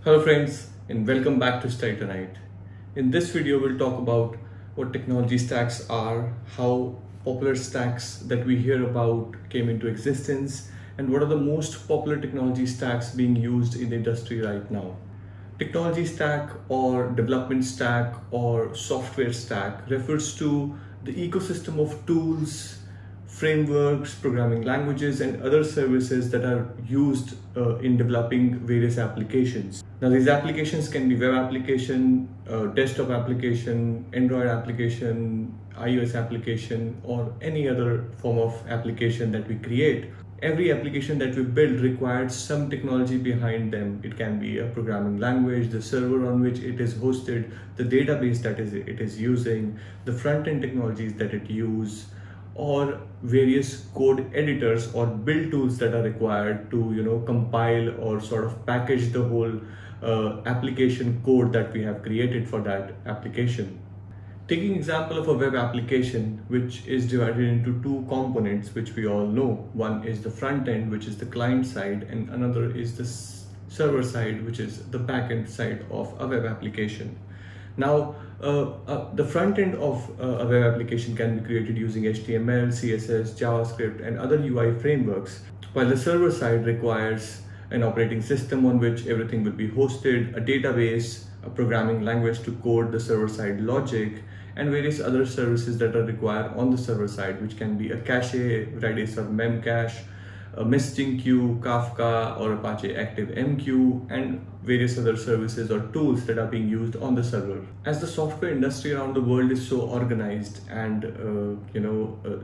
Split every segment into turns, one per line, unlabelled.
Hello friends and welcome back to Studytonight. In this video we'll talk about what technology stacks are, how popular stacks that we hear about came into existence, and what are the most popular technology stacks being used in the industry right now. Technology stack or development stack or software stack refers to the ecosystem of tools, frameworks, programming languages, and other services that are used in developing various applications. Now, these applications can be web application, desktop application, Android application, iOS application, or any other form of application that we create. Every application that we build requires some technology behind them. It can be a programming language, the server on which it is hosted, the database that it is using, the front-end technologies that it uses, or various code editors or build tools that are required to compile or sort of package the whole application code that we have created for that application. Taking example of a web application which is divided into two components which we all know. One is the front end, which is the client side, and another is the server side, which is the back end side of a web application. Now, the front end of a web application can be created using HTML, CSS, JavaScript, and other UI frameworks, while the server side requires an operating system on which everything will be hosted, a database, a programming language to code the server side logic, and various other services that are required on the server side, which can be a cache, Redis or Memcache, a messaging queue, Kafka or Apache ActiveMQ, and various other services or tools that are being used on the server. As the software industry around the world is so organized and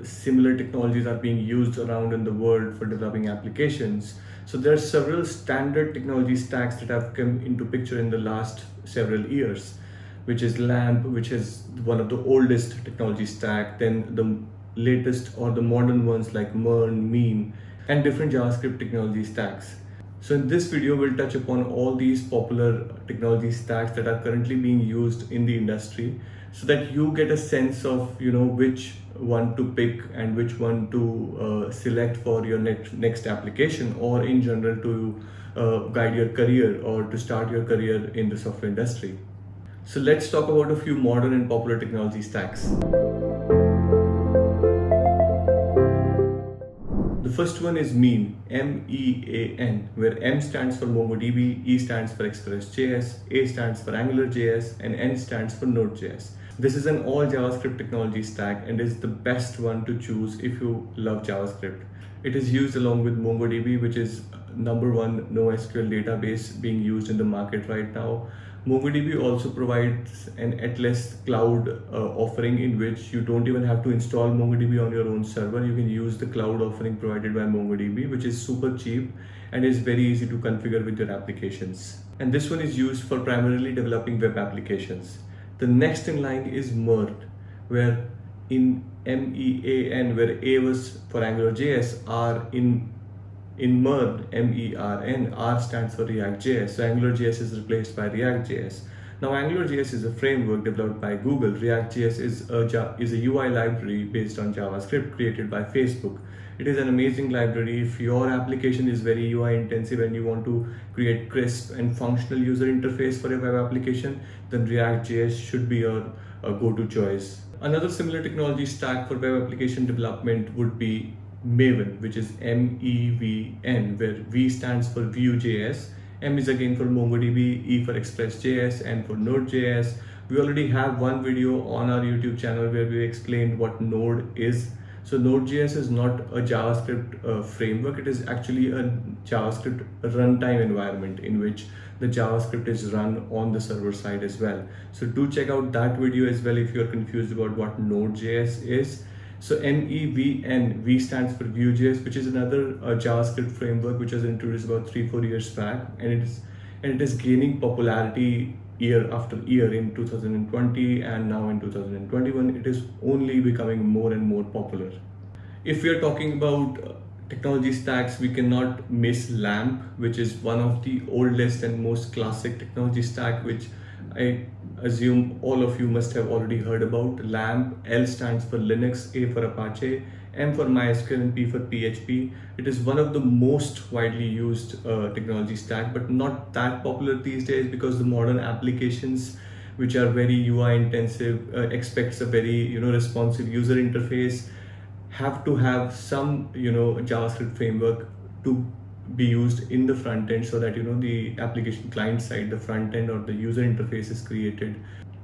similar technologies are being used around in the world for developing applications, so there are several standard technology stacks that have come into picture in the last several years, which is LAMP, which is one of the oldest technology stack, then the latest or the modern ones like MERN, MEAN, and different JavaScript technology stacks. So in this video, we'll touch upon all these popular technology stacks that are currently being used in the industry, so that you get a sense of which one to pick and which one to select for your next application, or in general to guide your career or to start your career in the software industry. So let's talk about a few modern and popular technology stacks. The first one is MEAN, M-E-A-N, where M stands for MongoDB, E stands for Express.js, A stands for AngularJS, and N stands for Node.js. This is an all JavaScript technology stack and is the best one to choose if you love JavaScript. It is used along with MongoDB, which is #1 NoSQL database being used in the market right now. MongoDB also provides an Atlas cloud offering in which you don't even have to install MongoDB on your own server. You can use the cloud offering provided by MongoDB, which is super cheap and is very easy to configure with your applications. And this one is used for primarily developing web applications. The next in line is MERN, where in MEAN, where A was for AngularJS, R in MERN, MERN, R stands for React.js. So AngularJS is replaced by React.js. Now AngularJS is a framework developed by Google. React.js is a UI library based on JavaScript created by Facebook. It is an amazing library. If your application is very UI intensive and you want to create crisp and functional user interface for your web application, then React.js should be your go-to choice. Another similar technology stack for web application development would be Maven, which is MEVN, where V stands for Vue.js, M is again for MongoDB, E for Express.js, and for Node.js. We already have one video on our YouTube channel where we explained what Node is. So Node.js is not a JavaScript framework. It is actually a JavaScript runtime environment in which the JavaScript is run on the server side as well. So do check out that video as well if you're confused about what Node.js is. So MEVN, V stands for Vue.js, which is another JavaScript framework which was introduced about 3-4 years back, and it is gaining popularity year after year. In 2020 and now in 2021, it is only becoming more and more popular. If we are talking about technology stacks, we cannot miss LAMP, which is one of the oldest and most classic technology stack, which I assume all of you must have already heard about LAMP. L stands for Linux, A for Apache, M for MySQL, and P for PHP. It is one of the most widely used technology stack, but not that popular these days because the modern applications, which are very UI intensive, expects a very responsive user interface, have to have some JavaScript framework to be used in the front end, so that the application client side, the front end or the user interface is created.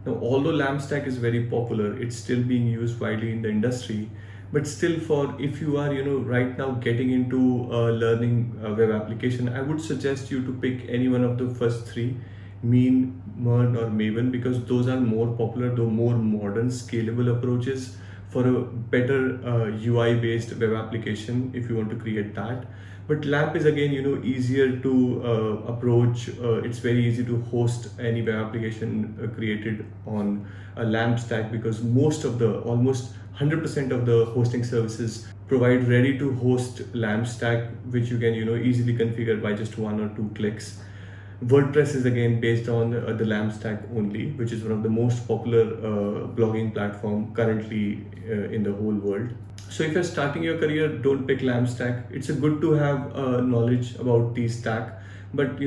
Now, although LAMP stack is very popular, it's still being used widely in the industry. But still, for if you are right now getting into learning web application, I would suggest you to pick any one of the first three: Mean, Mern, or Maven, because those are more popular, though more modern, scalable approaches for a better UI based web application if you want to create that. But LAMP is again easier to approach. It's very easy to host any web application created on a LAMP stack, because almost 100% of the hosting services provide ready to host LAMP stack, which you can easily configure by just one or two clicks. WordPress is again based on the LAMP stack only, which is one of the most popular blogging platform currently in the whole world. So if you're starting your career, don't pick LAMP stack. It's a good to have knowledge about the stack, but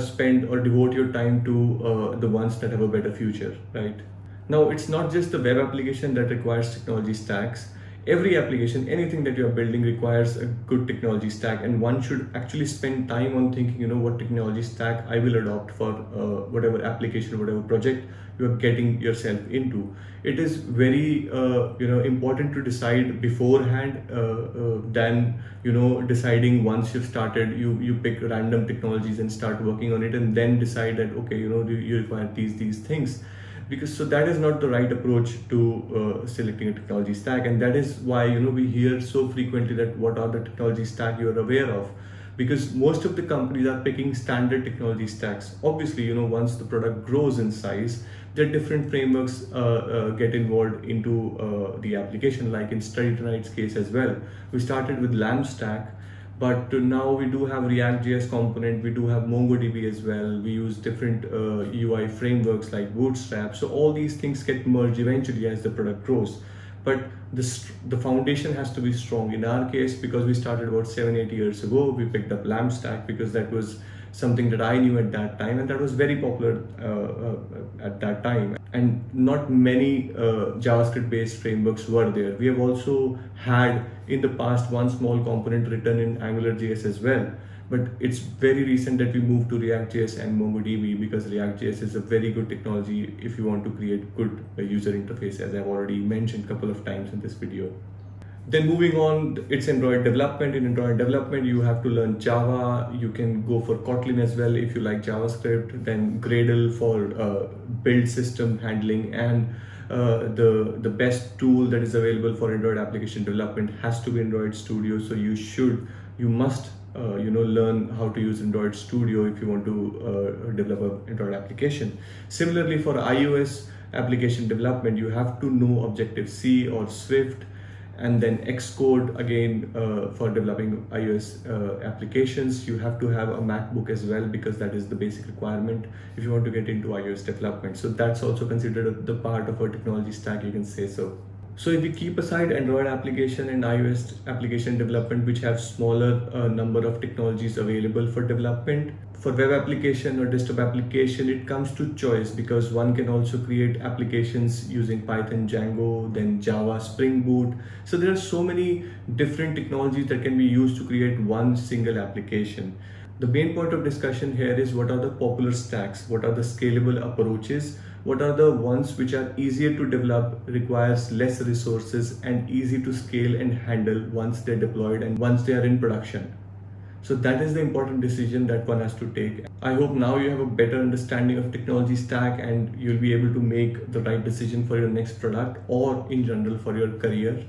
spend or devote your time to the ones that have a better future, right? Now, it's not just the web application that requires technology stacks. Every application, anything that you are building requires a good technology stack, and one should actually spend time on thinking, what technology stack I will adopt for whatever application, whatever project you are getting yourself into. It is very important to decide beforehand than deciding once you've started. You pick random technologies and start working on it, and then decide that okay, you require these things. Because so that is not the right approach to selecting a technology stack, and that is why we hear so frequently that what are the technology stack you are aware of, because most of the companies are picking standard technology stacks. Obviously, once the product grows in size, there are different frameworks get involved into the application. Like in Studytonight's case as well, we started with LAMP stack, but now we do have React.js component, we do have MongoDB as well. We use different UI frameworks like Bootstrap. So all these things get merged eventually as the product grows. But the foundation has to be strong. In our case, because we started about 7-8 years ago, we picked up LAMP stack because that was something that I knew at that time, and that was very popular at that time. And not many JavaScript based frameworks were there. We have also had in the past one small component written in AngularJS as well, but it's very recent that we moved to React.js and MongoDB, because React.js is a very good technology if you want to create good user interface, as I've already mentioned a couple of times in this video. Then moving on, it's Android development. In Android development, you have to learn Java. You can go for Kotlin as well if you like JavaScript. Then Gradle for build system handling, and the best tool that is available for Android application development has to be Android Studio. So you must learn how to use Android Studio if you want to develop an Android application. Similarly, for iOS application development, you have to know Objective-C or Swift, and then Xcode again for developing iOS applications. You have to have a MacBook as well, because that is the basic requirement if you want to get into iOS development. So that's also considered the part of a technology stack, you can say so. So if we keep aside Android application and iOS application development, which have smaller number of technologies available for development, for web application or desktop application, it comes to choice, because one can also create applications using Python, Django, then Java, Spring Boot. So there are so many different technologies that can be used to create one single application. The main point of discussion here is what are the popular stacks, what are the scalable approaches, what are the ones which are easier to develop, requires less resources, and easy to scale and handle once they're deployed and once they are in production. So that is the important decision that one has to take. I hope now you have a better understanding of technology stack, and you'll be able to make the right decision for your next product or in general for your career.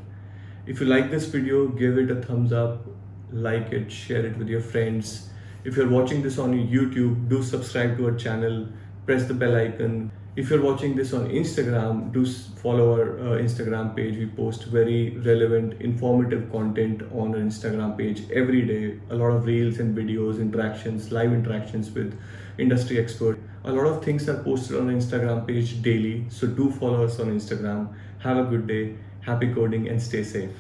If you like this video, give it a thumbs up, like it, share it with your friends. If you're watching this on YouTube, do subscribe to our channel, press the bell icon. If you're watching this on Instagram, do follow our Instagram page. We post very relevant, informative content on our Instagram page every day. A lot of reels and videos, interactions, live interactions with industry experts. A lot of things are posted on our Instagram page daily, so do follow us on Instagram. Have a good day, happy coding, and stay safe.